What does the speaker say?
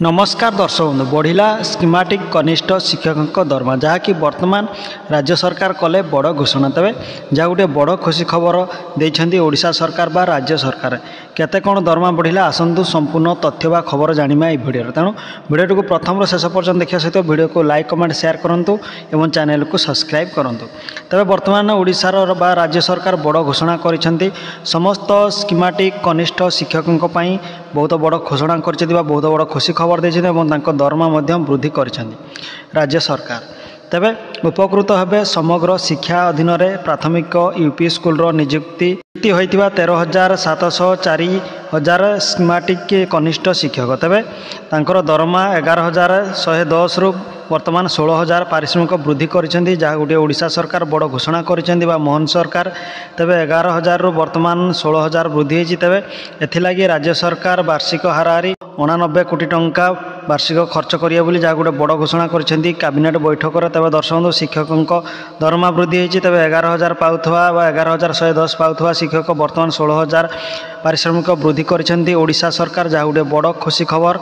नमस्कार दर्शक बंधु बढ़ला स्कीमेटिक कनिष्ठ शिक्षकों दरमा जहाँकि वर्तमान राज्य सरकार कले बड़ घोषणा तेज जहाँ गोटे बड़ खुशी खबर देते ओडिशा सरकार बा राज्य सरकार केते कौन दरमा बढ़ला आसतु संपूर्ण तथ्य बा खबर जाना ये भिडियो तेणु भिडियो को प्रथम शेष पर्यटन देखा सहित भिडियो को लाइक कमेंट शेयर करूँ और चैनल को सब्सक्राइब करूँ। तेज बर्तमान ओडिशार बा राज्य सरकार बड़ घोषणा कर समस्त स्कीमेटिक कनिष्ठ शिक्षकों बहुत बड़ घोषणा कर बहुत बड़ खुशी खबर देते दरमा वृद्धि कर राज्य सरकार। तेबे उपकृत हेबे समग्र शिक्षा अधीन में प्राथमिक यूपी स्कूल नियुक्ति होता 13,704 स्कीमेटिक कनिष्ठ शिक्षक तेबे तांकर दरमा 11,110 रु वर्तमान 16,000 पारिश्रमिक वृद्धि कर जहाँ गोटे ओडिशा सरकार बड़ घोषणा कर मोहन सरकार तेबे 11,000 रु वर्तमान 16,000 वृद्धि होती तेबे एथिलागी राज्य सरकार वार्षिक हाराहारी 89 कोटी टंका वार्षिक खर्च करिए बोली जहाँ गोटे बड़ घोषणा कर कैबिनेट बैठक तेज दर्शक शिक्षकों दरमा वृद्धि होती तेज 11,000 पाउथवा 11,110 पाउथवा शिक्षक वर्तमान 16,000 पारिश्रमिक वृद्धि कर ओडिशा सरकार जहाँ गोटे बड़ खुशी खबर।